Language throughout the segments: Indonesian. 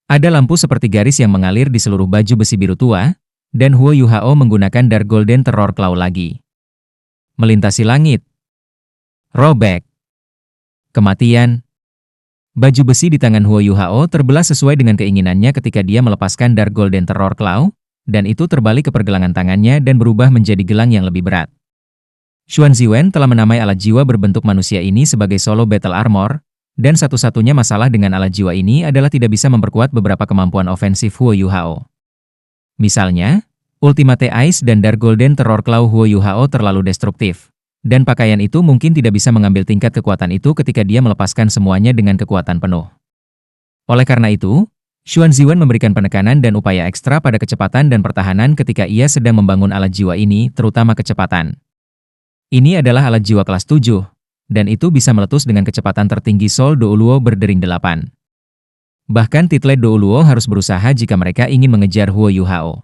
Ada lampu seperti garis yang mengalir di seluruh baju besi biru tua, dan Huo Yuhao menggunakan Dark Golden Terror Claw lagi. Melintasi langit. Robek. Kematian. Baju besi di tangan Huo Yuhao terbelah sesuai dengan keinginannya ketika dia melepaskan Dark Golden Terror Claw, dan itu terbalik ke pergelangan tangannya dan berubah menjadi gelang yang lebih berat. Xuan Ziwen telah menamai alat jiwa berbentuk manusia ini sebagai Solo Battle Armor, dan satu-satunya masalah dengan alat jiwa ini adalah tidak bisa memperkuat beberapa kemampuan ofensif Huo Yuhao. Misalnya, Ultimate Ice dan Dark Golden Terror Claw Huo Yuhao terlalu destruktif, dan pakaian itu mungkin tidak bisa mengambil tingkat kekuatan itu ketika dia melepaskan semuanya dengan kekuatan penuh. Oleh karena itu, Xuan Ziwen memberikan penekanan dan upaya ekstra pada kecepatan dan pertahanan ketika ia sedang membangun alat jiwa ini, terutama kecepatan. Ini adalah alat jiwa kelas 7. Dan itu bisa meletus dengan kecepatan tertinggi Sol Douluo berdering 8. Bahkan Titlet Douluo harus berusaha jika mereka ingin mengejar Huo Yuhao.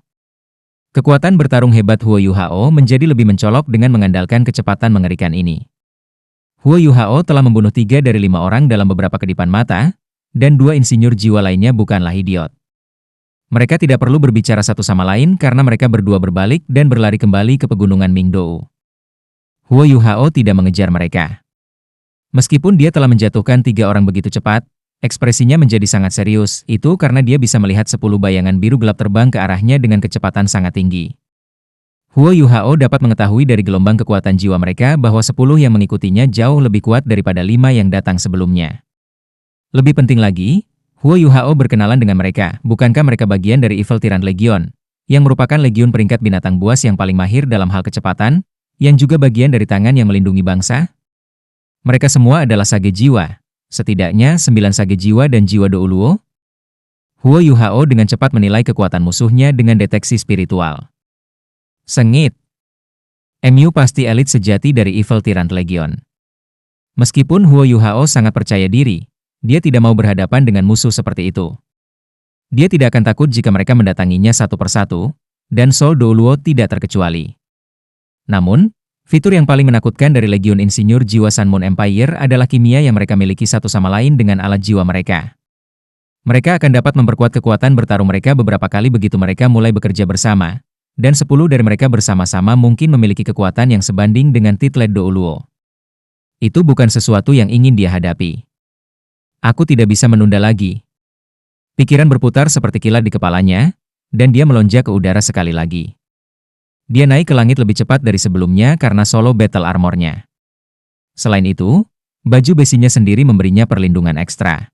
Kekuatan bertarung hebat Huo Yuhao menjadi lebih mencolok dengan mengandalkan kecepatan mengerikan ini. Huo Yuhao telah membunuh 3 dari 5 orang dalam beberapa kedipan mata, dan 2 insinyur jiwa lainnya bukanlah idiot. Mereka tidak perlu berbicara satu sama lain karena mereka berdua berbalik dan berlari kembali ke pegunungan Mingdou. Huo Yuhao tidak mengejar mereka. Meskipun dia telah menjatuhkan 3 orang begitu cepat, ekspresinya menjadi sangat serius, itu karena dia bisa melihat 10 bayangan biru gelap terbang ke arahnya dengan kecepatan sangat tinggi. Huo Yuhao dapat mengetahui dari gelombang kekuatan jiwa mereka bahwa 10 yang mengikutinya jauh lebih kuat daripada 5 yang datang sebelumnya. Lebih penting lagi, Huo Yuhao berkenalan dengan mereka, bukankah mereka bagian dari Evil Tyrant Legion, yang merupakan legiun peringkat binatang buas yang paling mahir dalam hal kecepatan, yang juga bagian dari tangan yang melindungi bangsa? Mereka semua adalah sage jiwa, setidaknya 9 sage jiwa dan jiwa Douluo. Huo Yuhao dengan cepat menilai kekuatan musuhnya dengan deteksi spiritual. Sengit. MU pasti elit sejati dari Evil Tyrant Legion. Meskipun Huo Yuhao sangat percaya diri, dia tidak mau berhadapan dengan musuh seperti itu. Dia tidak akan takut jika mereka mendatanginya satu persatu, dan Sol Douluo tidak terkecuali. Namun, fitur yang paling menakutkan dari Legiun Insinyur Jiwa Sun Moon Empire adalah kimia yang mereka miliki satu sama lain dengan alat jiwa mereka. Mereka akan dapat memperkuat kekuatan bertarung mereka beberapa kali begitu mereka mulai bekerja bersama, dan 10 dari mereka bersama-sama mungkin memiliki kekuatan yang sebanding dengan Titlet Douluo. Itu bukan sesuatu yang ingin dia hadapi. Aku tidak bisa menunda lagi. Pikiran berputar seperti kilat di kepalanya, dan dia melonjak ke udara sekali lagi. Dia naik ke langit lebih cepat dari sebelumnya karena Solo Battle Armor-nya. Selain itu, baju besinya sendiri memberinya perlindungan ekstra.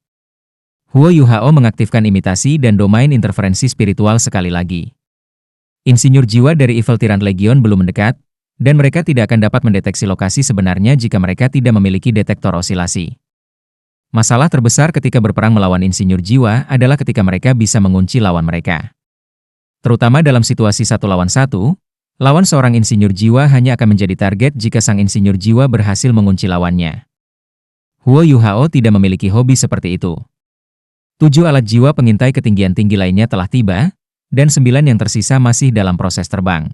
Huo Yuhao mengaktifkan imitasi dan domain interferensi spiritual sekali lagi. Insinyur jiwa dari Evil Tyrant Legion belum mendekat, dan mereka tidak akan dapat mendeteksi lokasi sebenarnya jika mereka tidak memiliki detektor osilasi. Masalah terbesar ketika berperang melawan insinyur jiwa adalah ketika mereka bisa mengunci lawan mereka. Terutama dalam situasi 1 lawan 1, lawan seorang insinyur jiwa hanya akan menjadi target jika sang insinyur jiwa berhasil mengunci lawannya. Huo Yuhao tidak memiliki hobi seperti itu. 7 alat jiwa pengintai ketinggian tinggi lainnya telah tiba, dan 9 yang tersisa masih dalam proses terbang.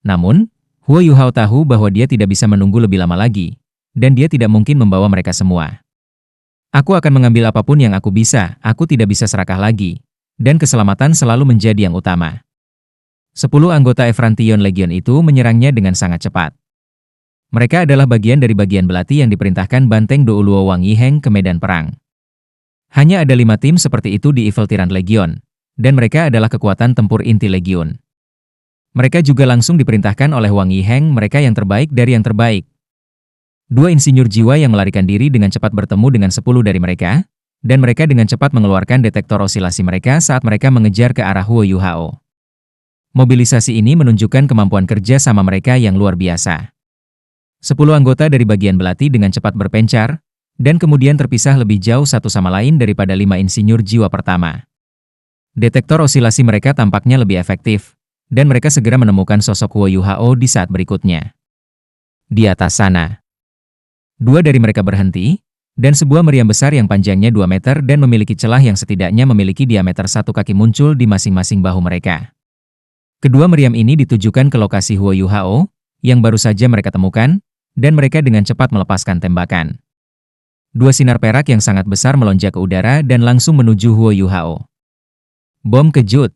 Namun, Huo Yuhao tahu bahwa dia tidak bisa menunggu lebih lama lagi, dan dia tidak mungkin membawa mereka semua. Aku akan mengambil apapun yang aku bisa, aku tidak bisa serakah lagi, dan keselamatan selalu menjadi yang utama. 10 anggota Efrantion Legion itu menyerangnya dengan sangat cepat. Mereka adalah bagian dari bagian belati yang diperintahkan Banteng Douluo Wang Yiheng ke medan perang. Hanya ada 5 tim seperti itu di Evil Tyrant Legion, dan mereka adalah kekuatan tempur inti Legion. Mereka juga langsung diperintahkan oleh Wang Yiheng, mereka yang terbaik dari yang terbaik. 2 insinyur jiwa yang melarikan diri dengan cepat bertemu dengan 10 dari mereka, dan mereka dengan cepat mengeluarkan detektor osilasi mereka saat mereka mengejar ke arah Huo Yuhao. Mobilisasi ini menunjukkan kemampuan kerja sama mereka yang luar biasa. 10 anggota dari bagian belati dengan cepat berpencar, dan kemudian terpisah lebih jauh satu sama lain daripada 5 insinyur jiwa pertama. Detektor osilasi mereka tampaknya lebih efektif, dan mereka segera menemukan sosok Huo Yuhao di saat berikutnya. Di atas sana. 2 dari mereka berhenti, dan sebuah meriam besar yang panjangnya 2 meter dan memiliki celah yang setidaknya memiliki diameter 1 kaki muncul di masing-masing bahu mereka. Kedua meriam ini ditujukan ke lokasi Huo Yuhao, yang baru saja mereka temukan, dan mereka dengan cepat melepaskan tembakan. 2 sinar perak yang sangat besar melonjak ke udara dan langsung menuju Huo Yuhao. Bom kejut.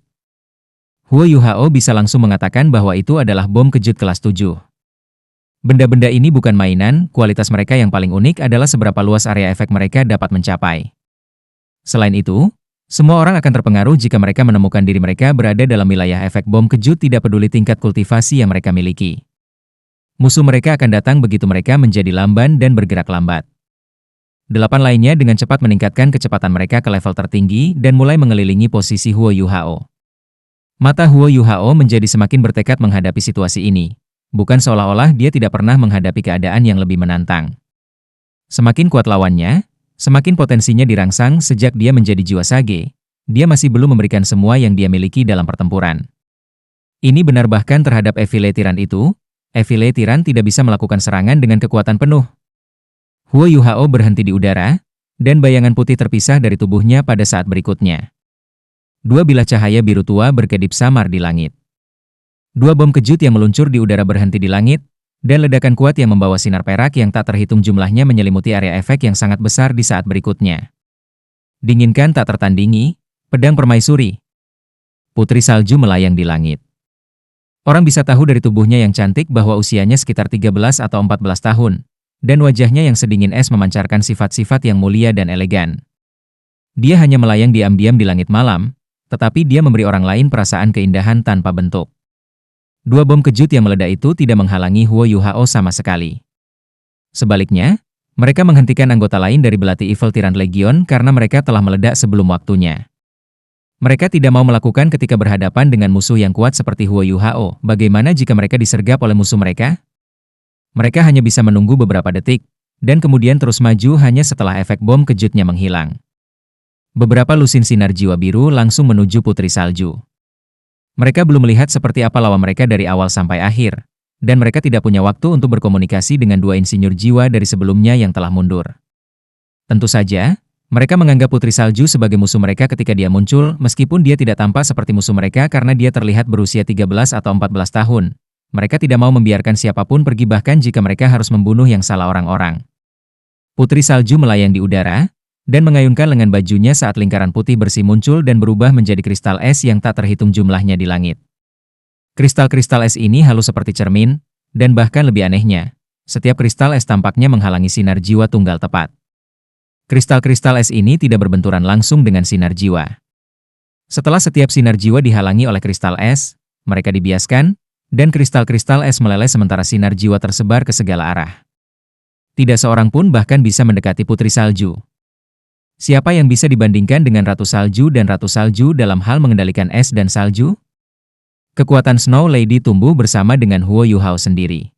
Huo Yuhao bisa langsung mengatakan bahwa itu adalah bom kejut kelas 7. Benda-benda ini bukan mainan, kualitas mereka yang paling unik adalah seberapa luas area efek mereka dapat mencapai. Selain itu, semua orang akan terpengaruh jika mereka menemukan diri mereka berada dalam wilayah efek bom kejut tidak peduli tingkat kultivasi yang mereka miliki. Musuh mereka akan datang begitu mereka menjadi lamban dan bergerak lambat. 8 lainnya dengan cepat meningkatkan kecepatan mereka ke level tertinggi dan mulai mengelilingi posisi Huo Yuhao. Mata Huo Yuhao menjadi semakin bertekad menghadapi situasi ini. Bukan seolah-olah dia tidak pernah menghadapi keadaan yang lebih menantang. Semakin kuat lawannya, semakin potensinya dirangsang sejak dia menjadi jiwa sage. Dia masih belum memberikan semua yang dia miliki dalam pertempuran. Ini benar bahkan terhadap Evile Tiran itu, Evile Tiran tidak bisa melakukan serangan dengan kekuatan penuh. Huo Yuhao berhenti di udara, dan bayangan putih terpisah dari tubuhnya pada saat berikutnya. 2 bilah cahaya biru tua berkedip samar di langit. 2 bom kejut yang meluncur di udara berhenti di langit, dan ledakan kuat yang membawa sinar perak yang tak terhitung jumlahnya menyelimuti area efek yang sangat besar di saat berikutnya. Dinginkan tak tertandingi, pedang permaisuri. Putri salju melayang di langit. Orang bisa tahu dari tubuhnya yang cantik bahwa usianya sekitar 13 atau 14 tahun, dan wajahnya yang sedingin es memancarkan sifat-sifat yang mulia dan elegan. Dia hanya melayang diam-diam di langit malam, tetapi dia memberi orang lain perasaan keindahan tanpa bentuk. 2 bom kejut yang meledak itu tidak menghalangi Huo Yuhao sama sekali. Sebaliknya, mereka menghentikan anggota lain dari belati Evil Tyrant Legion karena mereka telah meledak sebelum waktunya. Mereka tidak mau melakukan ketika berhadapan dengan musuh yang kuat seperti Huo Yuhao. Bagaimana jika mereka disergap oleh musuh mereka? Mereka hanya bisa menunggu beberapa detik, dan kemudian terus maju hanya setelah efek bom kejutnya menghilang. Beberapa lusin sinar jiwa biru langsung menuju Putri Salju. Mereka belum melihat seperti apa lawan mereka dari awal sampai akhir, dan mereka tidak punya waktu untuk berkomunikasi dengan 2 insinyur jiwa dari sebelumnya yang telah mundur. Tentu saja, mereka menganggap Putri Salju sebagai musuh mereka ketika dia muncul, meskipun dia tidak tampak seperti musuh mereka karena dia terlihat berusia 13 atau 14 tahun. Mereka tidak mau membiarkan siapapun pergi bahkan jika mereka harus membunuh yang salah orang-orang. Putri Salju melayang di udara, dan mengayunkan lengan bajunya saat lingkaran putih bersih muncul dan berubah menjadi kristal es yang tak terhitung jumlahnya di langit. Kristal-kristal es ini halus seperti cermin, dan bahkan lebih anehnya, setiap kristal es tampaknya menghalangi sinar jiwa tunggal tepat. Kristal-kristal es ini tidak berbenturan langsung dengan sinar jiwa. Setelah setiap sinar jiwa dihalangi oleh kristal es, mereka dibiaskan, dan kristal-kristal es meleleh sementara sinar jiwa tersebar ke segala arah. Tidak seorang pun bahkan bisa mendekati Putri Salju. Siapa yang bisa dibandingkan dengan Ratu Salju dan Ratu Salju dalam hal mengendalikan es dan salju? Kekuatan Snow Lady tumbuh bersama dengan Huo Yuhao sendiri.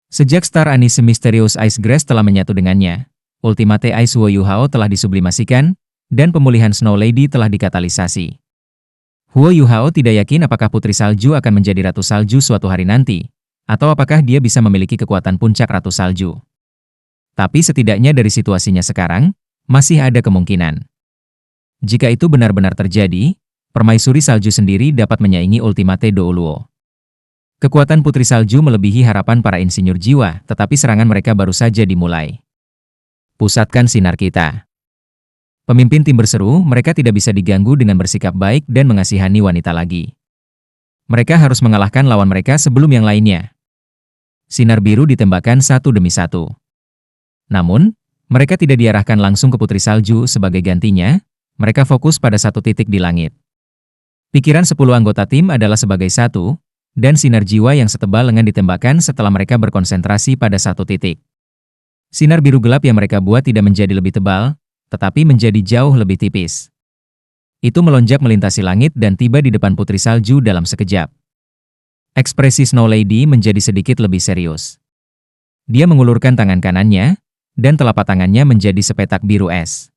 Sejak Star Anise Mysterious Ice Grass telah menyatu dengannya, Ultimate Ice Huo Yuhao telah disublimasikan, dan pemulihan Snow Lady telah dikatalisasi. Huo Yuhao tidak yakin apakah Putri Salju akan menjadi Ratu Salju suatu hari nanti, atau apakah dia bisa memiliki kekuatan puncak Ratu Salju. Tapi setidaknya dari situasinya sekarang, masih ada kemungkinan. Jika itu benar-benar terjadi, Permaisuri Salju sendiri dapat menyaingi Ultimate Douluo. Kekuatan Putri Salju melebihi harapan para insinyur jiwa, tetapi serangan mereka baru saja dimulai. Pusatkan sinar kita. Pemimpin tim berseru, mereka tidak bisa diganggu dengan bersikap baik dan mengasihani wanita lagi. Mereka harus mengalahkan lawan mereka sebelum yang lainnya. Sinar biru ditembakkan satu demi satu. Namun, mereka tidak diarahkan langsung ke Putri Salju sebagai gantinya, mereka fokus pada satu titik di langit. Pikiran 10 anggota tim adalah sebagai satu, dan sinar jiwa yang setebal lengan ditembakkan setelah mereka berkonsentrasi pada satu titik. Sinar biru gelap yang mereka buat tidak menjadi lebih tebal, tetapi menjadi jauh lebih tipis. Itu melonjak melintasi langit dan tiba di depan Putri Salju dalam sekejap. Ekspresi Snow Lady menjadi sedikit lebih serius. Dia mengulurkan tangan kanannya, dan telapak tangannya menjadi sepetak biru es.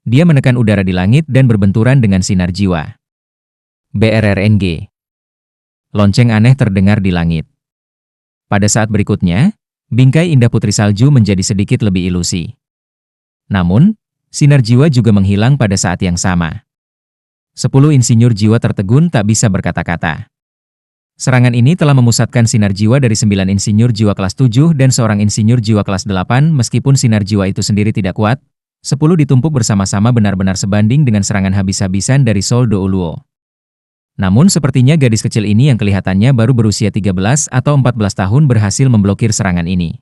Dia menekan udara di langit dan berbenturan dengan sinar jiwa. BRRNG. Lonceng aneh terdengar di langit. Pada saat berikutnya, bingkai indah Putri Salju menjadi sedikit lebih ilusi. Namun, sinar jiwa juga menghilang pada saat yang sama. 10 insinyur jiwa tertegun tak bisa berkata-kata. Serangan ini telah memusatkan sinar jiwa dari 9 insinyur jiwa kelas 7 dan seorang insinyur jiwa kelas 8 meskipun sinar jiwa itu sendiri tidak kuat, 10 ditumpuk bersama-sama benar-benar sebanding dengan serangan habis-habisan dari Sol Douluo. Namun sepertinya gadis kecil ini yang kelihatannya baru berusia 13 atau 14 tahun berhasil memblokir serangan ini.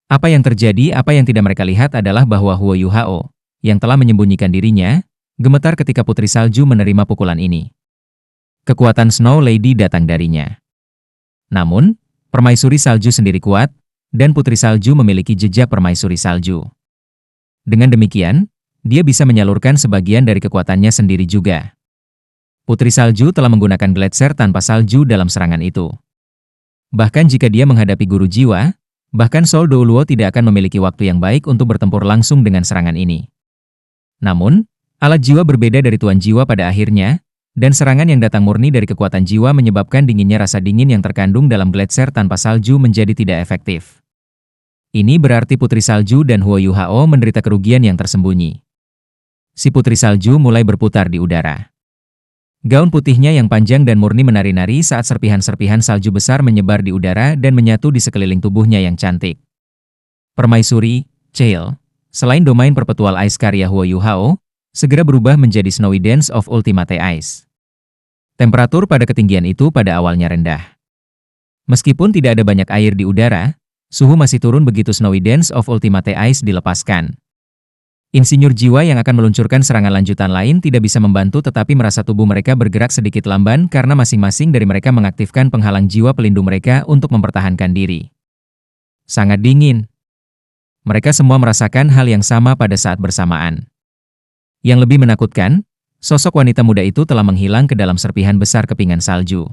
Apa yang terjadi, apa yang tidak mereka lihat adalah bahwa Huo Yuhao, yang telah menyembunyikan dirinya, gemetar ketika Putri Salju menerima pukulan ini. Kekuatan Snow Lady datang darinya. Namun, Permaisuri Salju sendiri kuat, dan Putri Salju memiliki jejak Permaisuri Salju. Dengan demikian, dia bisa menyalurkan sebagian dari kekuatannya sendiri juga. Putri Salju telah menggunakan Gletser tanpa salju dalam serangan itu. Bahkan jika dia menghadapi guru jiwa, bahkan Sol Douluo tidak akan memiliki waktu yang baik untuk bertempur langsung dengan serangan ini. Namun, alat jiwa berbeda dari Tuan Jiwa pada akhirnya, dan serangan yang datang murni dari kekuatan jiwa menyebabkan dinginnya rasa dingin yang terkandung dalam Gletser tanpa salju menjadi tidak efektif. Ini berarti Putri Salju dan Huo Yuhao menderita kerugian yang tersembunyi. Si Putri Salju mulai berputar di udara. Gaun putihnya yang panjang dan murni menari-nari saat serpihan-serpihan salju besar menyebar di udara dan menyatu di sekeliling tubuhnya yang cantik. Permaisuri, Chael, selain domain perpetual Ice karya Huo Yuhao, segera berubah menjadi Snowy Dance of Ultimate Ice. Temperatur pada ketinggian itu pada awalnya rendah. Meskipun tidak ada banyak air di udara, suhu masih turun begitu Snowy Dance of Ultimate Ice dilepaskan. Insinyur jiwa yang akan meluncurkan serangan lanjutan lain tidak bisa membantu tetapi merasa tubuh mereka bergerak sedikit lamban karena masing-masing dari mereka mengaktifkan penghalang jiwa pelindung mereka untuk mempertahankan diri. Sangat dingin. Mereka semua merasakan hal yang sama pada saat bersamaan. Yang lebih menakutkan, sosok wanita muda itu telah menghilang ke dalam serpihan besar kepingan salju.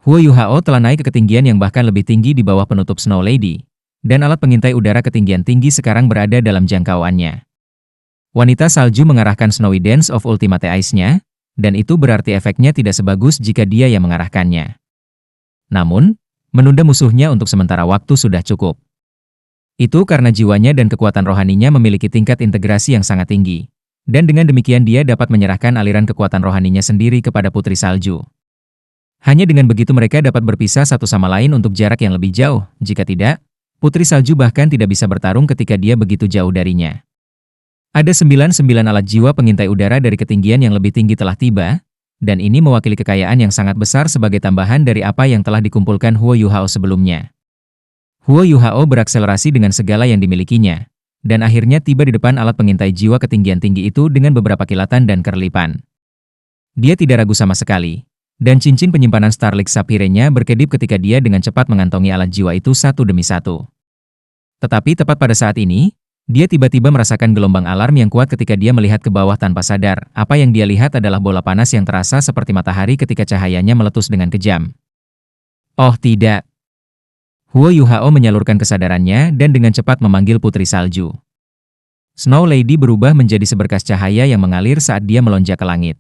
Huo Yuhao telah naik ke ketinggian yang bahkan lebih tinggi di bawah penutup Snow Lady, dan alat pengintai udara ketinggian tinggi sekarang berada dalam jangkauannya. Wanita salju mengarahkan Snowy Dance of Ultimate Ice-nya, dan itu berarti efeknya tidak sebagus jika dia yang mengarahkannya. Namun, menunda musuhnya untuk sementara waktu sudah cukup. Itu karena jiwanya dan kekuatan rohaninya memiliki tingkat integrasi yang sangat tinggi, dan dengan demikian dia dapat menyerahkan aliran kekuatan rohaninya sendiri kepada Putri Salju. Hanya dengan begitu mereka dapat berpisah satu sama lain untuk jarak yang lebih jauh, jika tidak, Putri Salju bahkan tidak bisa bertarung ketika dia begitu jauh darinya. Ada 99 alat jiwa pengintai udara dari ketinggian yang lebih tinggi telah tiba, dan ini mewakili kekayaan yang sangat besar sebagai tambahan dari apa yang telah dikumpulkan Huo Yuhao sebelumnya. Huo Yuhao berakselerasi dengan segala yang dimilikinya, dan akhirnya tiba di depan alat pengintai jiwa ketinggian tinggi itu dengan beberapa kilatan dan kerlipan. Dia tidak ragu sama sekali, dan cincin penyimpanan Starlink Sapphire-nya berkedip ketika dia dengan cepat mengantongi alat jiwa itu satu demi satu. Tetapi tepat pada saat ini, dia tiba-tiba merasakan gelombang alarm yang kuat ketika dia melihat ke bawah tanpa sadar. Apa yang dia lihat adalah bola panas yang terasa seperti matahari ketika cahayanya meletus dengan kejam. Oh tidak! Huo Yuhao menyalurkan kesadarannya dan dengan cepat memanggil Putri Salju. Snow Lady berubah menjadi seberkas cahaya yang mengalir saat dia melonjak ke langit.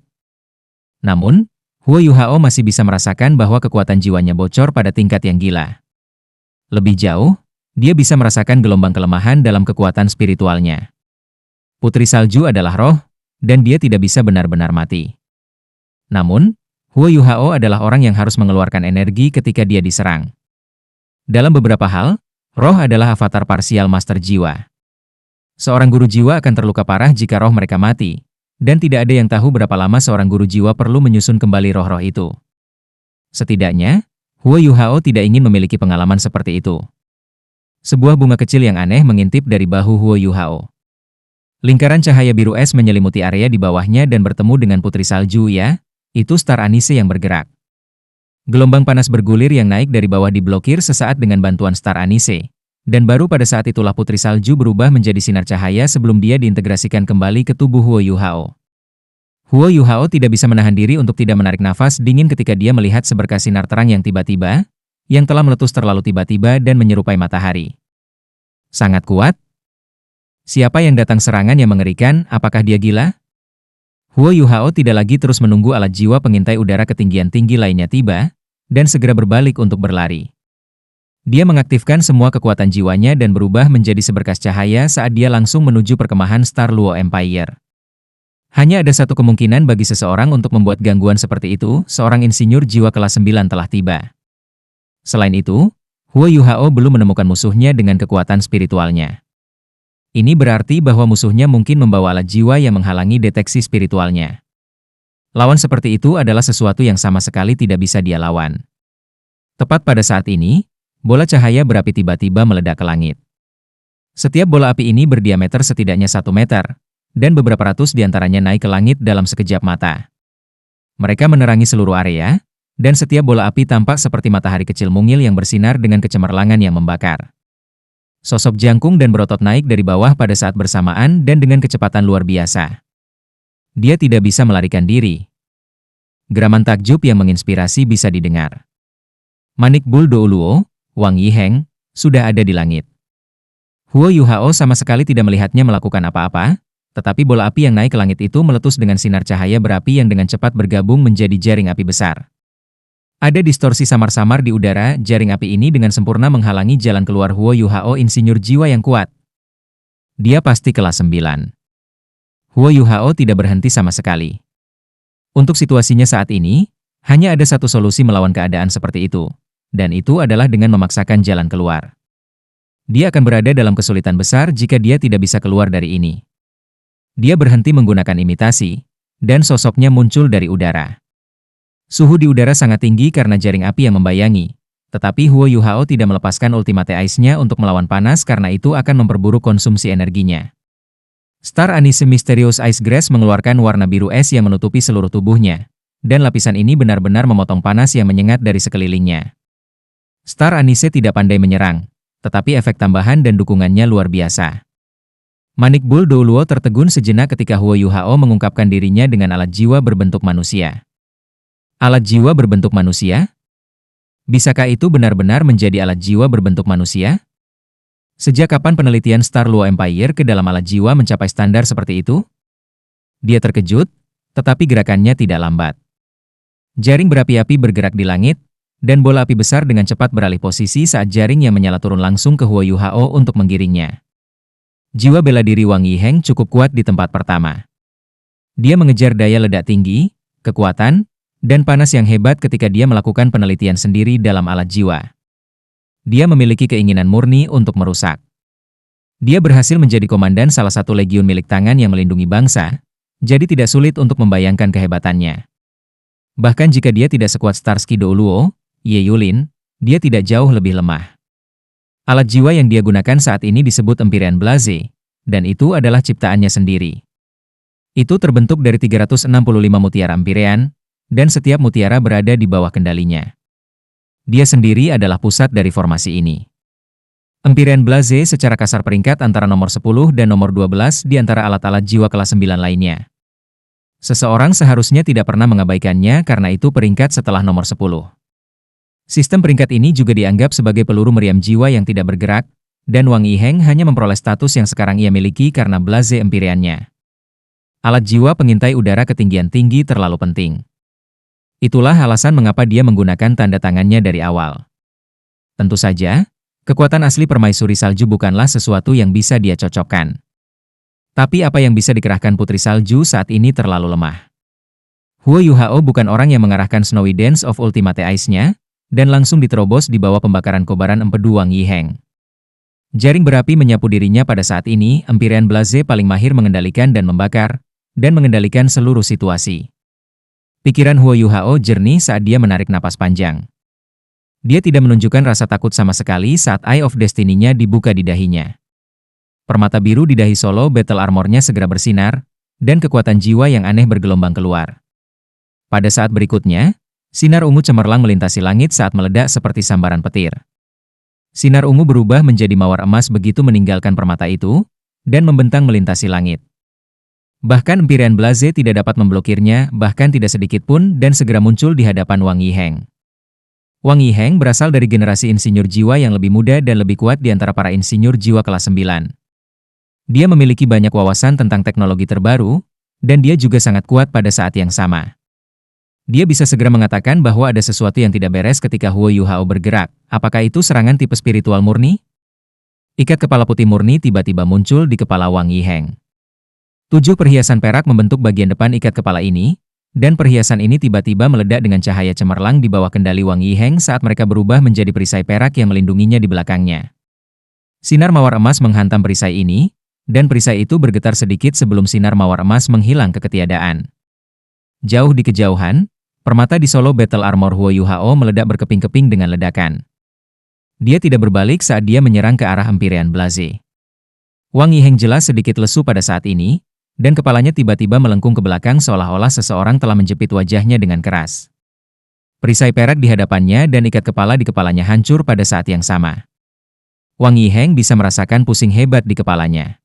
Namun, Huo Yuhao masih bisa merasakan bahwa kekuatan jiwanya bocor pada tingkat yang gila. Lebih jauh, dia bisa merasakan gelombang kelemahan dalam kekuatan spiritualnya. Putri Salju adalah roh, dan dia tidak bisa benar-benar mati. Namun, Huo Yuhao adalah orang yang harus mengeluarkan energi ketika dia diserang. Dalam beberapa hal, roh adalah avatar parsial master jiwa. Seorang guru jiwa akan terluka parah jika roh mereka mati, dan tidak ada yang tahu berapa lama seorang guru jiwa perlu menyusun kembali roh-roh itu. Setidaknya, Huo Yuhao tidak ingin memiliki pengalaman seperti itu. Sebuah bunga kecil yang aneh mengintip dari bahu Huo Yuhao. Lingkaran cahaya biru es menyelimuti area di bawahnya dan bertemu dengan Putri Salju ya, itu Star Anise yang bergerak. Gelombang panas bergulir yang naik dari bawah diblokir sesaat dengan bantuan Star Anise, dan baru pada saat itulah Putri Salju berubah menjadi sinar cahaya sebelum dia diintegrasikan kembali ke tubuh Huo Yuhao. Huo Yuhao tidak bisa menahan diri untuk tidak menarik nafas dingin ketika dia melihat seberkas sinar terang yang tiba-tiba, yang telah meletus terlalu tiba-tiba dan menyerupai matahari. Sangat kuat? Siapa yang datang serangan yang mengerikan, apakah dia gila? Huo Yuhao tidak lagi terus menunggu alat jiwa pengintai udara ketinggian tinggi lainnya tiba, dan segera berbalik untuk berlari. Dia mengaktifkan semua kekuatan jiwanya dan berubah menjadi seberkas cahaya saat dia langsung menuju perkemahan Star Luo Empire. Hanya ada satu kemungkinan bagi seseorang untuk membuat gangguan seperti itu, seorang insinyur jiwa kelas 9 telah tiba. Selain itu, Huo Yuhao belum menemukan musuhnya dengan kekuatan spiritualnya. Ini berarti bahwa musuhnya mungkin membawa alat jiwa yang menghalangi deteksi spiritualnya. Lawan seperti itu adalah sesuatu yang sama sekali tidak bisa dia lawan. Tepat pada saat ini, bola cahaya berapi tiba-tiba meledak ke langit. Setiap bola api ini berdiameter setidaknya 1 meter, dan beberapa ratus diantaranya naik ke langit dalam sekejap mata. Mereka menerangi seluruh area, dan setiap bola api tampak seperti matahari kecil mungil yang bersinar dengan kecemerlangan yang membakar. Sosok jangkung dan berotot naik dari bawah pada saat bersamaan dan dengan kecepatan luar biasa. Dia tidak bisa melarikan diri. Geraman takjub yang menginspirasi bisa didengar. Manik Bul Douluo, Wang Yiheng, sudah ada di langit. Huo Yuhao sama sekali tidak melihatnya melakukan apa-apa, tetapi bola api yang naik ke langit itu meletus dengan sinar cahaya berapi yang dengan cepat bergabung menjadi jaring api besar. Ada distorsi samar-samar di udara, jaring api ini dengan sempurna menghalangi jalan keluar Huo Yuhao, insinyur jiwa yang kuat. Dia pasti kelas 9. Huo Yuhao tidak berhenti sama sekali. Untuk situasinya saat ini, hanya ada satu solusi melawan keadaan seperti itu, dan itu adalah dengan memaksakan jalan keluar. Dia akan berada dalam kesulitan besar jika dia tidak bisa keluar dari ini. Dia berhenti menggunakan imitasi, dan sosoknya muncul dari udara. Suhu di udara sangat tinggi karena jaring api yang membayangi, tetapi Huo Yuhao tidak melepaskan Ultimate Ice-nya untuk melawan panas karena itu akan memperburuk konsumsi energinya. Star Anise Mysterious Ice Grass mengeluarkan warna biru es yang menutupi seluruh tubuhnya, dan lapisan ini benar-benar memotong panas yang menyengat dari sekelilingnya. Star Anise tidak pandai menyerang, tetapi efek tambahan dan dukungannya luar biasa. Manik Bul Douluo tertegun sejenak ketika Huo Yuhao mengungkapkan dirinya dengan alat jiwa berbentuk manusia. Alat jiwa berbentuk manusia? Bisakah itu benar-benar menjadi alat jiwa berbentuk manusia? Sejak kapan penelitian Star Luo Empire ke dalam alat jiwa mencapai standar seperti itu? Dia terkejut, tetapi gerakannya tidak lambat. Jaring berapi-api bergerak di langit, dan bola api besar dengan cepat beralih posisi saat jaring yang menyala turun langsung ke Huo Yuhao untuk menggiringnya. Jiwa bela diri Wang Yiheng cukup kuat di tempat pertama. Dia mengejar daya ledak tinggi, kekuatan, dan panas yang hebat ketika dia melakukan penelitian sendiri dalam alat jiwa. Dia memiliki keinginan murni untuk merusak. Dia berhasil menjadi komandan salah satu legiun milik tangan yang melindungi bangsa, jadi tidak sulit untuk membayangkan kehebatannya. Bahkan jika dia tidak sekuat Starsky Douluo, Ye Yulin, dia tidak jauh lebih lemah. Alat jiwa yang dia gunakan saat ini disebut Empyrean Blaze, dan itu adalah ciptaannya sendiri. Itu terbentuk dari 365 mutiara Empyrean, dan setiap mutiara berada di bawah kendalinya. Dia sendiri adalah pusat dari formasi ini. Empyrean Blaze secara kasar peringkat antara nomor 10 dan nomor 12 di antara alat-alat jiwa kelas 9 lainnya. Seseorang seharusnya tidak pernah mengabaikannya karena itu peringkat setelah nomor 10. Sistem peringkat ini juga dianggap sebagai peluru meriam jiwa yang tidak bergerak, dan Wang Yiheng hanya memperoleh status yang sekarang ia miliki karena Blaze Empyrean-nya. Alat jiwa pengintai udara ketinggian tinggi terlalu penting. Itulah alasan mengapa dia menggunakan tanda tangannya dari awal. Tentu saja, kekuatan asli permaisuri salju bukanlah sesuatu yang bisa dia cocokkan. Tapi apa yang bisa dikerahkan Putri Salju saat ini terlalu lemah. Huo Yuhao bukan orang yang mengarahkan Snowy Dance of Ultimate Ice-nya, dan langsung diterobos di bawah pembakaran kobaran empedu Wang Yiheng. Jaring berapi menyapu dirinya pada saat ini, Empyrean Blaze paling mahir mengendalikan dan membakar, dan mengendalikan seluruh situasi. Pikiran Huo Yuhao jernih saat dia menarik napas panjang. Dia tidak menunjukkan rasa takut sama sekali saat Eye of Destiny-nya dibuka di dahinya. Permata biru di dahi Solo Battle Armor-nya segera bersinar, dan kekuatan jiwa yang aneh bergelombang keluar. Pada saat berikutnya, sinar ungu cemerlang melintasi langit saat meledak seperti sambaran petir. Sinar ungu berubah menjadi mawar emas begitu meninggalkan permata itu, dan membentang melintasi langit. Bahkan Empyrean Blaze tidak dapat memblokirnya, bahkan tidak sedikit pun, dan segera muncul di hadapan Wang Yiheng. Wang Yiheng berasal dari generasi insinyur jiwa yang lebih muda dan lebih kuat di antara para insinyur jiwa kelas 9. Dia memiliki banyak wawasan tentang teknologi terbaru, dan dia juga sangat kuat pada saat yang sama. Dia bisa segera mengatakan bahwa ada sesuatu yang tidak beres ketika Huo Yuhao bergerak. Apakah itu serangan tipe spiritual murni? Ikat kepala putih murni tiba-tiba muncul di kepala Wang Yiheng. 7 perhiasan perak membentuk bagian depan ikat kepala ini, dan perhiasan ini tiba-tiba meledak dengan cahaya cemerlang di bawah kendali Wang Yiheng saat mereka berubah menjadi perisai perak yang melindunginya di belakangnya. Sinar mawar emas menghantam perisai ini, dan perisai itu bergetar sedikit sebelum sinar mawar emas menghilang ke ketiadaan. Jauh di kejauhan, permata di Solo Battle Armor Huo Yuhao meledak berkeping-keping dengan ledakan. Dia tidak berbalik saat dia menyerang ke arah Empyrean Blaze. Wang Yiheng jelas sedikit lesu pada saat ini, dan kepalanya tiba-tiba melengkung ke belakang seolah-olah seseorang telah menjepit wajahnya dengan keras. Perisai perak di hadapannya dan ikat kepala di kepalanya hancur pada saat yang sama. Wang Yiheng bisa merasakan pusing hebat di kepalanya.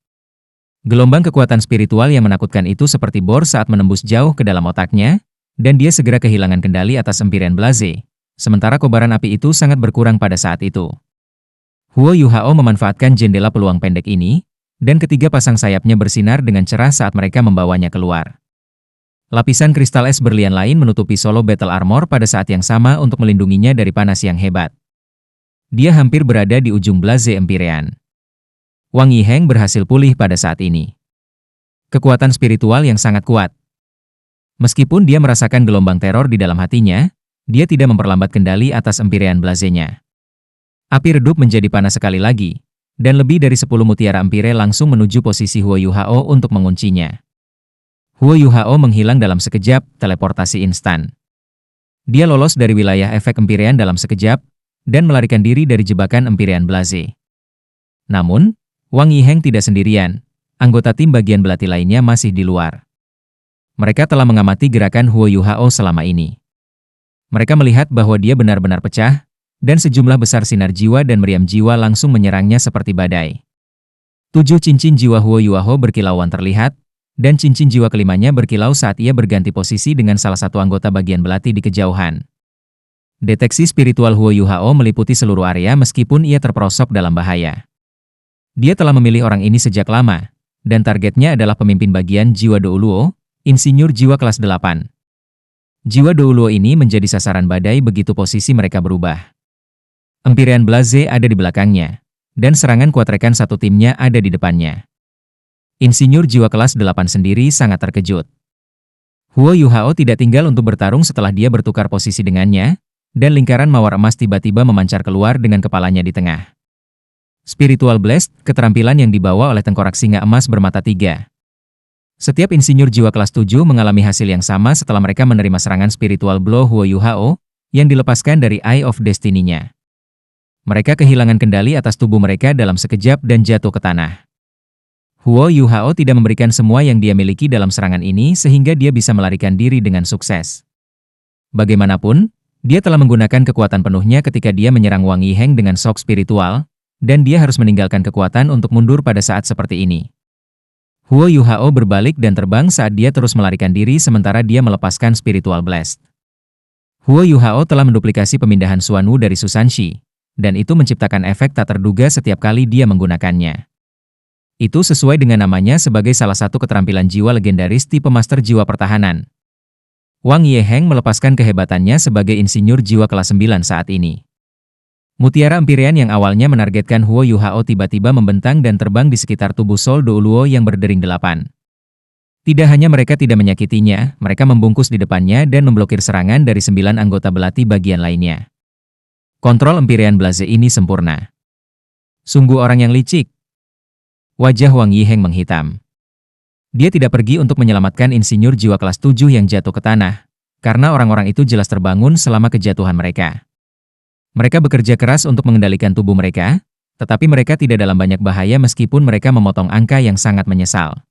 Gelombang kekuatan spiritual yang menakutkan itu seperti bor saat menembus jauh ke dalam otaknya, dan dia segera kehilangan kendali atas Empyrean Blaze, sementara kobaran api itu sangat berkurang pada saat itu. Huo Yuhao memanfaatkan jendela peluang pendek ini, dan ketiga pasang sayapnya bersinar dengan cerah saat mereka membawanya keluar. Lapisan kristal es berlian lain menutupi Solo Battle Armor pada saat yang sama untuk melindunginya dari panas yang hebat. Dia hampir berada di ujung Blaze Empyrean. Wang Yiheng berhasil pulih pada saat ini. Kekuatan spiritual yang sangat kuat. Meskipun dia merasakan gelombang teror di dalam hatinya, dia tidak memperlambat kendali atas Empyrean Blaze-nya. Api redup menjadi panas sekali lagi, dan lebih dari 10 mutiara Empyre langsung menuju posisi Huo Yuhao untuk menguncinya. Huo Yuhao menghilang dalam sekejap, teleportasi instan. Dia lolos dari wilayah efek Empyrean dalam sekejap, dan melarikan diri dari jebakan Empyrean Blaze. Namun, Wang Yiheng tidak sendirian, anggota tim bagian belati lainnya masih di luar. Mereka telah mengamati gerakan Huo Yuhao selama ini. Mereka melihat bahwa dia benar-benar pecah, dan sejumlah besar sinar jiwa dan meriam jiwa langsung menyerangnya seperti badai. 7 cincin jiwa Huo Yuhao berkilauan terlihat, dan cincin jiwa kelimanya berkilau saat ia berganti posisi dengan salah satu anggota bagian belati di kejauhan. Deteksi spiritual Huo Yuhao meliputi seluruh area meskipun ia terperosok dalam bahaya. Dia telah memilih orang ini sejak lama, dan targetnya adalah pemimpin bagian jiwa Douluo, insinyur jiwa kelas 8. Jiwa Douluo ini menjadi sasaran badai begitu posisi mereka berubah. Empyrean Blaze ada di belakangnya, dan serangan kuat rekan satu timnya ada di depannya. Insinyur jiwa kelas 8 sendiri sangat terkejut. Huo Yuhao tidak tinggal untuk bertarung setelah dia bertukar posisi dengannya, dan lingkaran mawar emas tiba-tiba memancar keluar dengan kepalanya di tengah. Spiritual Blast, keterampilan yang dibawa oleh tengkorak singa emas bermata 3. Setiap insinyur jiwa kelas 7 mengalami hasil yang sama setelah mereka menerima serangan spiritual blow Huo Yuhao, yang dilepaskan dari Eye of Destiny-nya. Mereka kehilangan kendali atas tubuh mereka dalam sekejap dan jatuh ke tanah. Huo Yuhao tidak memberikan semua yang dia miliki dalam serangan ini sehingga dia bisa melarikan diri dengan sukses. Bagaimanapun, dia telah menggunakan kekuatan penuhnya ketika dia menyerang Wang Yiheng dengan shock spiritual, dan dia harus meninggalkan kekuatan untuk mundur pada saat seperti ini. Huo Yuhao berbalik dan terbang saat dia terus melarikan diri sementara dia melepaskan Spiritual Blast. Huo Yuhao telah menduplikasi pemindahan Xuanwu dari Susanshi, dan itu menciptakan efek tak terduga setiap kali dia menggunakannya. Itu sesuai dengan namanya sebagai salah satu keterampilan jiwa legendaris tipe Master Jiwa Pertahanan. Wang Yiheng melepaskan kehebatannya sebagai insinyur jiwa kelas 9 saat ini. Mutiara Empyrean yang awalnya menargetkan Huo Yuhao tiba-tiba membentang dan terbang di sekitar tubuh Sol Douluo yang berdering 8. Tidak hanya mereka tidak menyakitinya, mereka membungkus di depannya dan memblokir serangan dari 9 anggota belati bagian lainnya. Kontrol Empyrean Blaze ini sempurna. Sungguh orang yang licik. Wajah Wang Yiheng menghitam. Dia tidak pergi untuk menyelamatkan insinyur jiwa kelas 7 yang jatuh ke tanah, karena orang-orang itu jelas terbangun selama kejatuhan mereka. Mereka bekerja keras untuk mengendalikan tubuh mereka, tetapi mereka tidak dalam banyak bahaya meskipun mereka memotong angka yang sangat menyesal.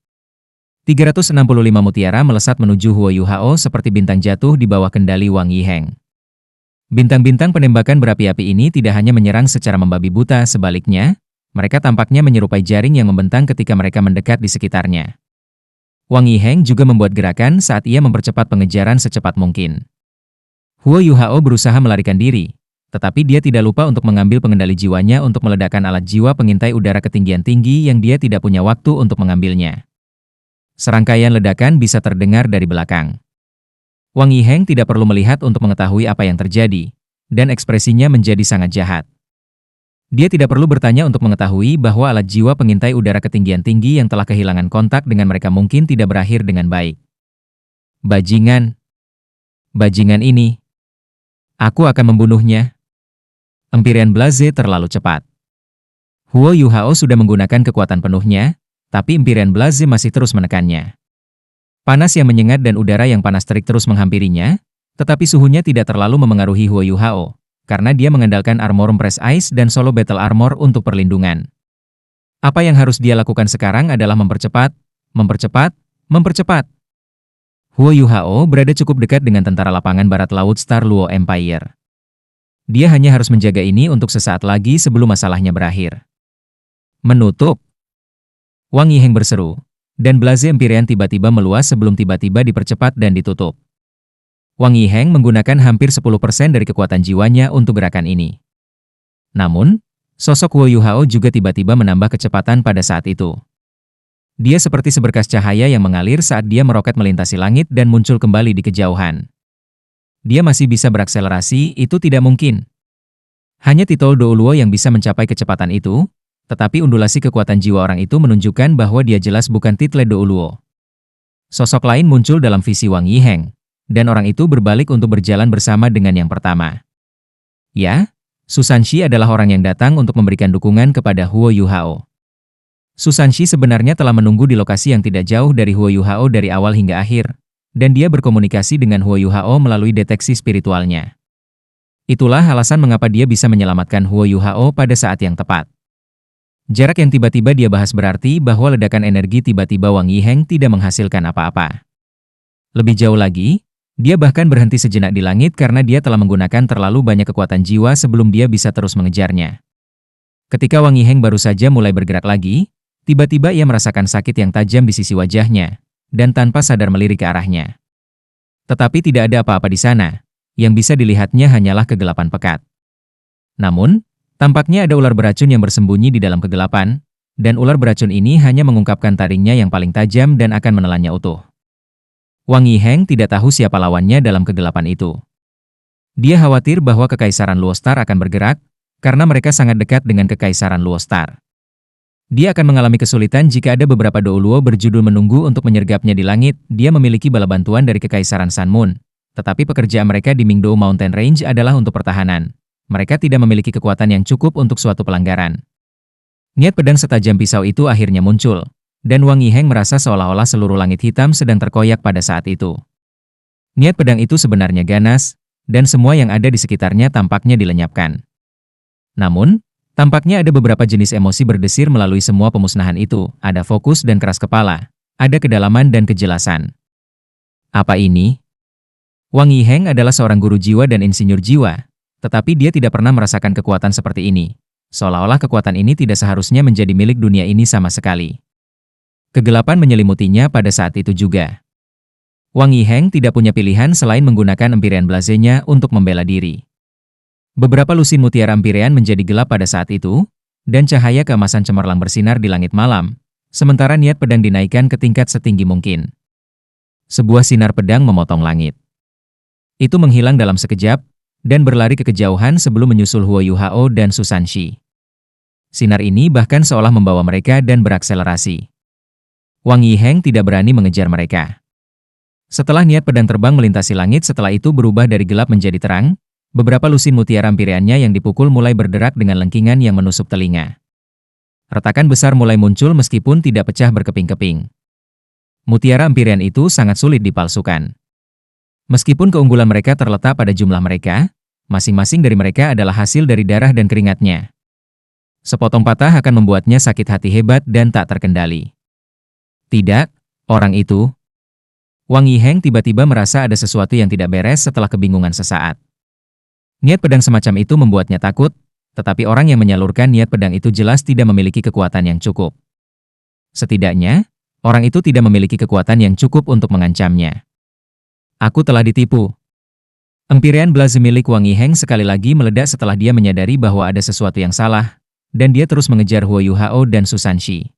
365 mutiara melesat menuju Huo Yuhao seperti bintang jatuh di bawah kendali Wang Yiheng. Bintang-bintang penembakan berapi-api ini tidak hanya menyerang secara membabi buta, sebaliknya, mereka tampaknya menyerupai jaring yang membentang ketika mereka mendekat di sekitarnya. Wang Yiheng juga membuat gerakan saat ia mempercepat pengejaran secepat mungkin. Huo Yuhao berusaha melarikan diri, tetapi dia tidak lupa untuk mengambil pengendali jiwanya untuk meledakkan alat jiwa pengintai udara ketinggian tinggi yang dia tidak punya waktu untuk mengambilnya. Serangkaian ledakan bisa terdengar dari belakang. Wang Yiheng tidak perlu melihat untuk mengetahui apa yang terjadi, dan ekspresinya menjadi sangat jahat. Dia tidak perlu bertanya untuk mengetahui bahwa alat jiwa pengintai udara ketinggian tinggi yang telah kehilangan kontak dengan mereka mungkin tidak berakhir dengan baik. Bajingan. Bajingan ini. Aku akan membunuhnya. Empyrean Blaze terlalu cepat. Huo Yuhao sudah menggunakan kekuatan penuhnya, Tapi Empyrean Blaze masih terus menekannya. Panas yang menyengat dan udara yang panas terik terus menghampirinya, tetapi suhunya tidak terlalu memengaruhi Huo Yuhao, karena dia mengandalkan Armor Press Ice dan Solo Battle Armor untuk perlindungan. Apa yang harus dia lakukan sekarang adalah mempercepat, mempercepat. Huo Yuhao berada cukup dekat dengan tentara lapangan barat laut Star Luo Empire. Dia hanya harus menjaga ini untuk sesaat lagi sebelum masalahnya berakhir. Menutup. Wang Yiheng berseru, dan Blaze Empyrean tiba-tiba meluas sebelum tiba-tiba dipercepat dan ditutup. Wang Yiheng menggunakan hampir 10% dari kekuatan jiwanya untuk gerakan ini. Namun, sosok Huo Yuhao juga tiba-tiba menambah kecepatan pada saat itu. Dia seperti seberkas cahaya yang mengalir saat dia meroket melintasi langit dan muncul kembali di kejauhan. Dia masih bisa berakselerasi, itu tidak mungkin. Hanya Titol Douluo yang bisa mencapai kecepatan itu, tetapi undulasi kekuatan jiwa orang itu menunjukkan bahwa dia jelas bukan Title Douluo. Sosok lain muncul dalam visi Wang Yiheng, dan orang itu berbalik untuk berjalan bersama dengan yang pertama. Ya, Susanshi adalah orang yang datang untuk memberikan dukungan kepada Huo Yuhao. Susanshi sebenarnya telah menunggu di lokasi yang tidak jauh dari Huo Yuhao dari awal hingga akhir, dan dia berkomunikasi dengan Huo Yuhao melalui deteksi spiritualnya. Itulah alasan mengapa dia bisa menyelamatkan Huo Yuhao pada saat yang tepat. Jarak yang tiba-tiba dia bahas berarti bahwa ledakan energi tiba-tiba Wang Yiheng tidak menghasilkan apa-apa. Lebih jauh lagi, dia bahkan berhenti sejenak di langit karena dia telah menggunakan terlalu banyak kekuatan jiwa sebelum dia bisa terus mengejarnya. Ketika Wang Yiheng baru saja mulai bergerak lagi, tiba-tiba ia merasakan sakit yang tajam di sisi wajahnya, dan tanpa sadar melirik ke arahnya. Tetapi tidak ada apa-apa di sana, yang bisa dilihatnya hanyalah kegelapan pekat. Namun, tampaknya ada ular beracun yang bersembunyi di dalam kegelapan, dan ular beracun ini hanya mengungkapkan taringnya yang paling tajam dan akan menelannya utuh. Wang Yiheng tidak tahu siapa lawannya dalam kegelapan itu. Dia khawatir bahwa Kekaisaran Luostar akan bergerak, karena mereka sangat dekat dengan Kekaisaran Luostar. Dia akan mengalami kesulitan jika ada beberapa Douluo berjudul menunggu untuk menyergapnya di langit. Dia memiliki bala bantuan dari Kekaisaran Sun Moon, tetapi pekerjaan mereka di Mingdou Mountain Range adalah untuk pertahanan. Mereka tidak memiliki kekuatan yang cukup untuk suatu pelanggaran. Niat pedang setajam pisau itu akhirnya muncul, dan Wang Yiheng merasa seolah-olah seluruh langit hitam sedang terkoyak pada saat itu. Niat pedang itu sebenarnya ganas, dan semua yang ada di sekitarnya tampaknya dilenyapkan. Namun, tampaknya ada beberapa jenis emosi berdesir melalui semua pemusnahan itu, ada fokus dan keras kepala, ada kedalaman dan kejelasan. Apa ini? Wang Yiheng adalah seorang guru jiwa dan insinyur jiwa, tetapi dia tidak pernah merasakan kekuatan seperti ini, seolah-olah kekuatan ini tidak seharusnya menjadi milik dunia ini sama sekali. Kegelapan menyelimutinya pada saat itu juga. Wang Yiheng tidak punya pilihan selain menggunakan Empyrean Blaze-nya untuk membela diri. Beberapa lusin mutiara Empyrean menjadi gelap pada saat itu, dan cahaya keemasan cemerlang bersinar di langit malam, sementara niat pedang dinaikkan ke tingkat setinggi mungkin. Sebuah sinar pedang memotong langit. Itu menghilang dalam sekejap, dan berlari ke kejauhan sebelum menyusul Huo Yuhao dan Susanshi. Sinar ini bahkan seolah membawa mereka dan berakselerasi. Wang Yiheng tidak berani mengejar mereka. Setelah niat pedang terbang melintasi langit setelah itu berubah dari gelap menjadi terang, beberapa lusin mutiara Empyrean-nya yang dipukul mulai berderak dengan lengkingan yang menusuk telinga. Retakan besar mulai muncul meskipun tidak pecah berkeping-keping. Mutiara Empyrean itu sangat sulit dipalsukan. Meskipun keunggulan mereka terletak pada jumlah mereka, masing-masing dari mereka adalah hasil dari darah dan keringatnya. Sepotong patah akan membuatnya sakit hati hebat dan tak terkendali. Tidak, orang itu. Wang Yiheng tiba-tiba merasa ada sesuatu yang tidak beres setelah kebingungan sesaat. Niat pedang semacam itu membuatnya takut, tetapi orang yang menyalurkan niat pedang itu jelas tidak memiliki kekuatan yang cukup. Setidaknya, orang itu tidak memiliki kekuatan yang cukup untuk mengancamnya. Aku telah ditipu. Empyrean Blaze milik Wang Yiheng sekali lagi meledak setelah dia menyadari bahwa ada sesuatu yang salah, dan dia terus mengejar Huo Yuhao dan Susanshi.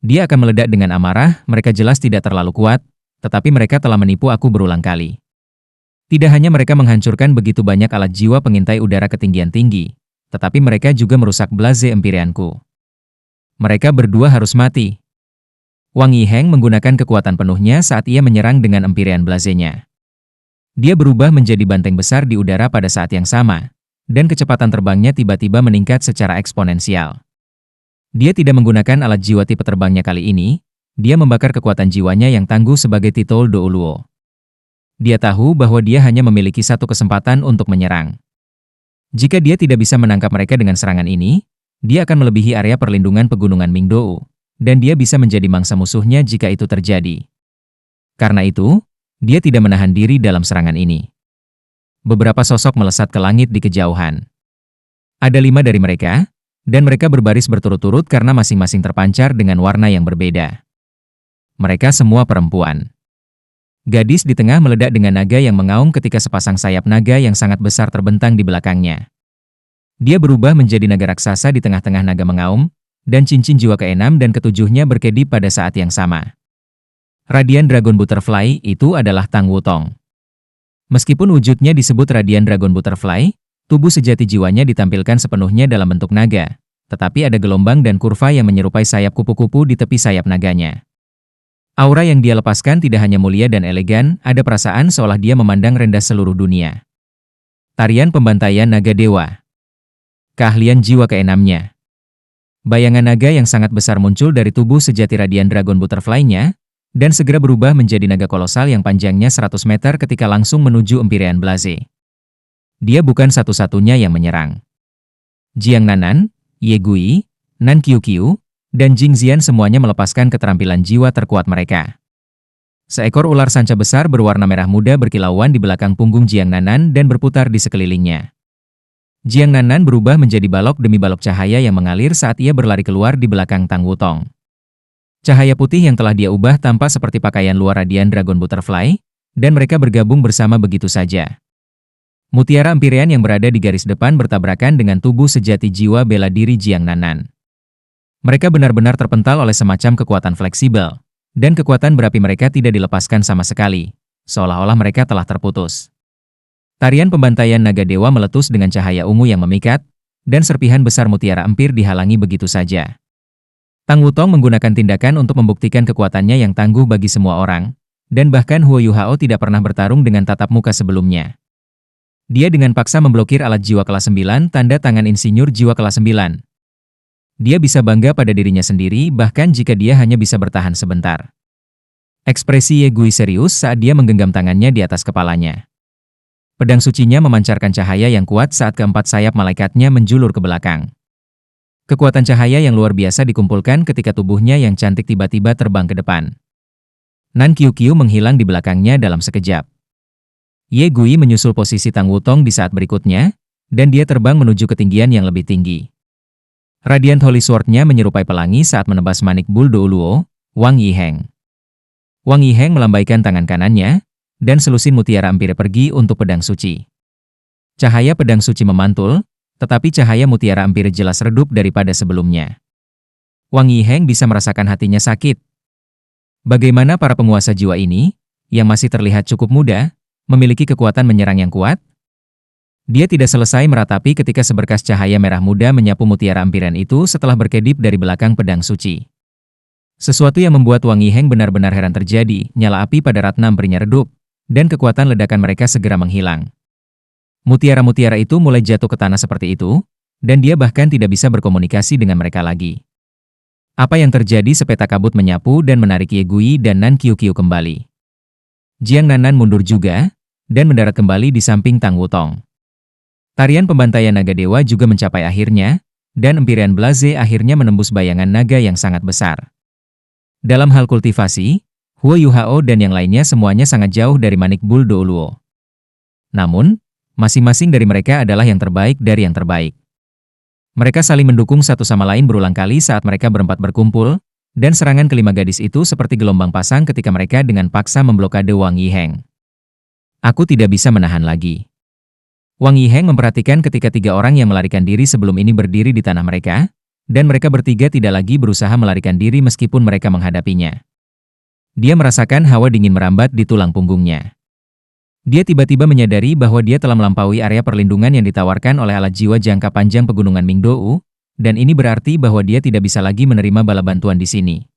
Dia akan meledak dengan amarah, mereka jelas tidak terlalu kuat, tetapi mereka telah menipu aku berulang kali. Tidak hanya mereka menghancurkan begitu banyak alat jiwa pengintai udara ketinggian tinggi, tetapi mereka juga merusak Blaze Empyrean-ku. Mereka berdua harus mati. Wang Yiheng menggunakan kekuatan penuhnya saat ia menyerang dengan Empyrean Blaze-nya. Dia berubah menjadi banteng besar di udara pada saat yang sama, dan kecepatan terbangnya tiba-tiba meningkat secara eksponensial. Dia tidak menggunakan alat jiwa tipe terbangnya kali ini, dia membakar kekuatan jiwanya yang tangguh sebagai Titol Douluo. Dia tahu bahwa dia hanya memiliki satu kesempatan untuk menyerang. Jika dia tidak bisa menangkap mereka dengan serangan ini, dia akan melebihi area perlindungan pegunungan Mingdou, dan dia bisa menjadi mangsa musuhnya jika itu terjadi. Karena itu, dia tidak menahan diri dalam serangan ini. Beberapa sosok melesat ke langit di kejauhan. Ada 5 dari mereka, dan mereka berbaris berturut-turut karena masing-masing terpancar dengan warna yang berbeda. Mereka semua perempuan. Gadis di tengah meledak dengan naga yang mengaum ketika sepasang sayap naga yang sangat besar terbentang di belakangnya. Dia berubah menjadi naga raksasa di tengah-tengah naga mengaum, dan cincin jiwa ke-6 dan ke-7-nya berkedip pada saat yang sama. Radiant Dragon Butterfly itu adalah Tang Wutong. Meskipun wujudnya disebut Radiant Dragon Butterfly, tubuh sejati jiwanya ditampilkan sepenuhnya dalam bentuk naga, tetapi ada gelombang dan kurva yang menyerupai sayap kupu-kupu di tepi sayap naganya. Aura yang dia lepaskan tidak hanya mulia dan elegan, ada perasaan seolah dia memandang rendah seluruh dunia. Tarian Pembantaian Naga Dewa. Keahlian jiwa ke-6-nya. Bayangan naga yang sangat besar muncul dari tubuh sejati Radiant Dragon Butterfly-nya, dan segera berubah menjadi naga kolosal yang panjangnya 100 meter ketika langsung menuju Empyrean Blaze. Dia bukan satu-satunya yang menyerang. Jiang Nanan, Ye Gui, Nan Qiuqiu, dan Jing Xian semuanya melepaskan keterampilan jiwa terkuat mereka. Seekor ular sanca besar berwarna merah muda berkilauan di belakang punggung Jiang Nanan dan berputar di sekelilingnya. Jiang Nanan berubah menjadi balok demi balok cahaya yang mengalir saat ia berlari keluar di belakang Tang Wutong. Cahaya putih yang telah dia ubah tampak seperti pakaian luar Radiant Dragon Butterfly, dan mereka bergabung bersama begitu saja. Mutiara Empyrean yang berada di garis depan bertabrakan dengan tubuh sejati jiwa bela diri Jiang Nanan. Mereka benar-benar terpental oleh semacam kekuatan fleksibel, dan kekuatan berapi mereka tidak dilepaskan sama sekali, seolah-olah mereka telah terputus. Tarian Pembantaian Naga Dewa meletus dengan cahaya ungu yang memikat, dan serpihan besar mutiara empir dihalangi begitu saja. Tang Wutong menggunakan tindakan untuk membuktikan kekuatannya yang tangguh bagi semua orang, dan bahkan Huo Yuhao tidak pernah bertarung dengan tatap muka sebelumnya. Dia dengan paksa memblokir alat jiwa kelas 9 tanda tangan insinyur jiwa kelas 9. Dia bisa bangga pada dirinya sendiri bahkan jika dia hanya bisa bertahan sebentar. Ekspresi Ye Gui serius saat dia menggenggam tangannya di atas kepalanya. Pedang sucinya memancarkan cahaya yang kuat saat keempat sayap malaikatnya menjulur ke belakang. Kekuatan cahaya yang luar biasa dikumpulkan ketika tubuhnya yang cantik tiba-tiba terbang ke depan. Nan Qiuqiu menghilang di belakangnya dalam sekejap. Ye Gui menyusul posisi Tang Wutong di saat berikutnya, dan dia terbang menuju ketinggian yang lebih tinggi. Radiant Holy Sword-nya menyerupai pelangi saat menebas manik Bul Douluo, Wang Yiheng. Wang Yiheng melambaikan tangan kanannya, dan selusin mutiara empire pergi untuk pedang suci. Cahaya pedang suci memantul, tetapi cahaya mutiara empire jelas redup daripada sebelumnya. Wang Yiheng bisa merasakan hatinya sakit. Bagaimana para penguasa jiwa ini, yang masih terlihat cukup muda, memiliki kekuatan menyerang yang kuat? Dia tidak selesai meratapi ketika seberkas cahaya merah muda menyapu mutiara empiren itu setelah berkedip dari belakang pedang suci. Sesuatu yang membuat Wang Yiheng benar-benar heran terjadi, nyala api pada ratna empirnya redup, dan kekuatan ledakan mereka segera menghilang. Mutiara-mutiara itu mulai jatuh ke tanah seperti itu, dan dia bahkan tidak bisa berkomunikasi dengan mereka lagi. Apa yang terjadi? Sepeta kabut menyapu dan menarik Ye Gui dan Nan Qiuqiu kembali. Jiang Nanan mundur juga, dan mendarat kembali di samping Tang Wutong. Tarian Pembantaian Naga Dewa juga mencapai akhirnya, dan Empyrean Blaze akhirnya menembus bayangan naga yang sangat besar. Dalam hal kultivasi, Huo Yuhao dan yang lainnya semuanya sangat jauh dari manik Bul Douluo. Namun, masing-masing dari mereka adalah yang terbaik dari yang terbaik. Mereka saling mendukung satu sama lain berulang kali saat mereka berempat berkumpul, dan serangan kelima gadis itu seperti gelombang pasang ketika mereka dengan paksa memblokade Wang Yiheng. Aku tidak bisa menahan lagi. Wang Yiheng memperhatikan ketika 3 orang yang melarikan diri sebelum ini berdiri di tanah mereka, dan mereka bertiga tidak lagi berusaha melarikan diri meskipun mereka menghadapinya. Dia merasakan hawa dingin merambat di tulang punggungnya. Dia tiba-tiba menyadari bahwa dia telah melampaui area perlindungan yang ditawarkan oleh alat jiwa jangka panjang pegunungan Mingdou, dan ini berarti bahwa dia tidak bisa lagi menerima bala bantuan di sini.